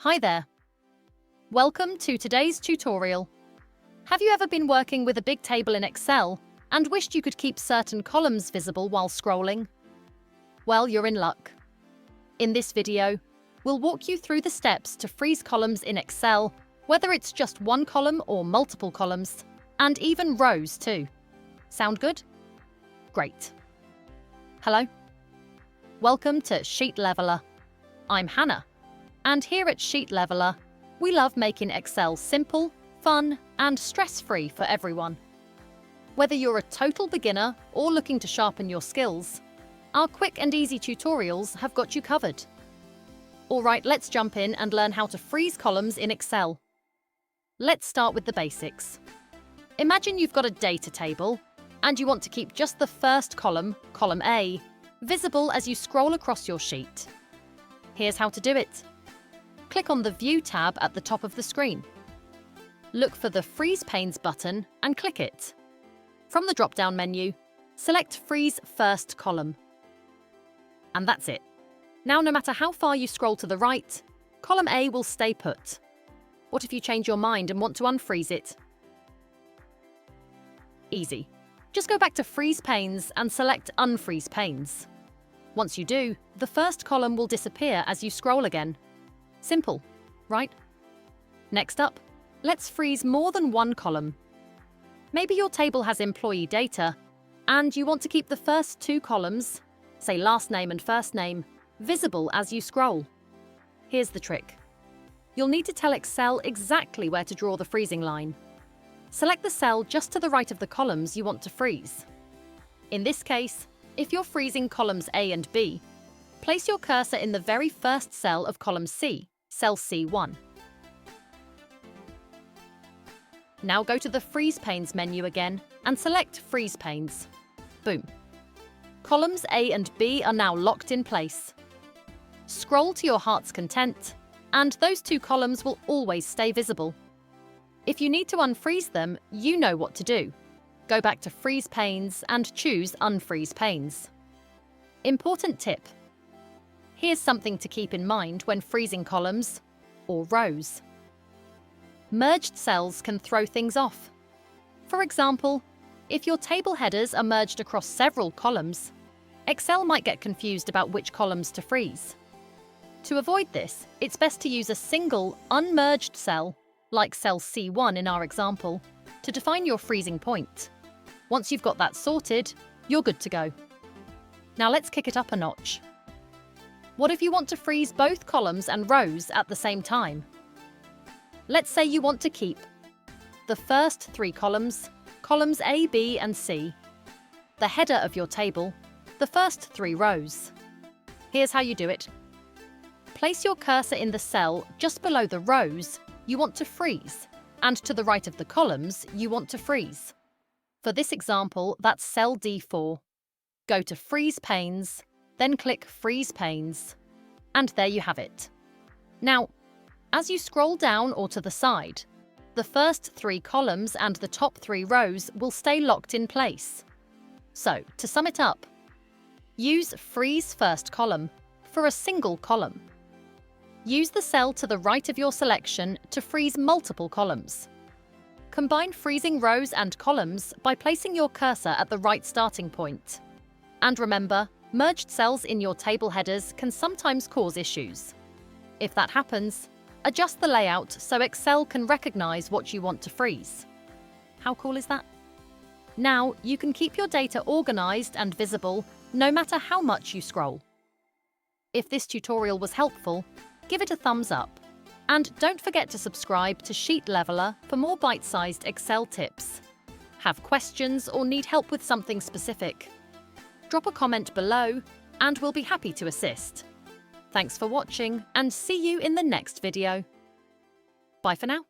Hi there. Welcome to today's tutorial. Have you ever been working with a big table in Excel and wished you could keep certain columns visible while scrolling? Well, you're in luck. In this video, we'll walk you through the steps to freeze columns in Excel, whether it's just one column or multiple columns, and even rows too. Sound good? Great. Hello. Welcome to Sheet Leveler. I'm Hannah. And here at Sheet Leveler, we love making Excel simple, fun, and stress-free for everyone. Whether you're a total beginner or looking to sharpen your skills, our quick and easy tutorials have got you covered. All right, let's jump in and learn how to freeze columns in Excel. Let's start with the basics. Imagine you've got a data table, and you want to keep just the first column, column A, visible as you scroll across your sheet. Here's how to do it. Click on the View tab at the top of the screen. Look for the Freeze Panes button and click it. From the drop-down menu, select Freeze First Column. And that's it. Now, no matter how far you scroll to the right, column A will stay put. What if you change your mind and want to unfreeze it? Easy. Just go back to Freeze Panes and select Unfreeze Panes. Once you do, the first column will disappear as you scroll again. Simple, right? Next up, let's freeze more than one column. Maybe your table has employee data, and you want to keep the first two columns, say last name and first name, visible as you scroll. Here's the trick. You'll need to tell Excel exactly where to draw the freezing line. Select the cell just to the right of the columns you want to freeze. In this case, if you're freezing columns A and B, place your cursor in the very first cell of column C, cell C1. Now go to the Freeze Panes menu again and select Freeze Panes. Boom. Columns A and B are now locked in place. Scroll to your heart's content, and those two columns will always stay visible. If you need to unfreeze them, you know what to do. Go back to Freeze Panes and choose Unfreeze Panes. Important tip. Here's something to keep in mind when freezing columns or rows. Merged cells can throw things off. For example, if your table headers are merged across several columns, Excel might get confused about which columns to freeze. To avoid this, it's best to use a single, unmerged cell, like cell C1 in our example, to define your freezing point. Once you've got that sorted, you're good to go. Now let's kick it up a notch. What if you want to freeze both columns and rows at the same time? Let's say you want to keep the first three columns, columns A, B, and C, the header of your table, the first three rows. Here's how you do it. Place your cursor in the cell just below the rows you want to freeze, and to the right of the columns you want to freeze. For this example, that's cell D4. Go to Freeze Panes, then click Freeze Panes. And there you have it. Now, as you scroll down or to the side, the first three columns and the top three rows will stay locked in place. So, to sum it up, use Freeze First Column for a single column. Use the cell to the right of your selection to freeze multiple columns. Combine freezing rows and columns by placing your cursor at the right starting point. And remember, merged cells in your table headers can sometimes cause issues. If that happens, adjust the layout so Excel can recognize what you want to freeze. How cool is that? Now, you can keep your data organized and visible no matter how much you scroll. If this tutorial was helpful, give it a thumbs up. And don't forget to subscribe to Sheet Leveler for more bite-sized Excel tips. Have questions or need help with something specific? Drop a comment below and we'll be happy to assist. Thanks for watching and see you in the next video. Bye for now.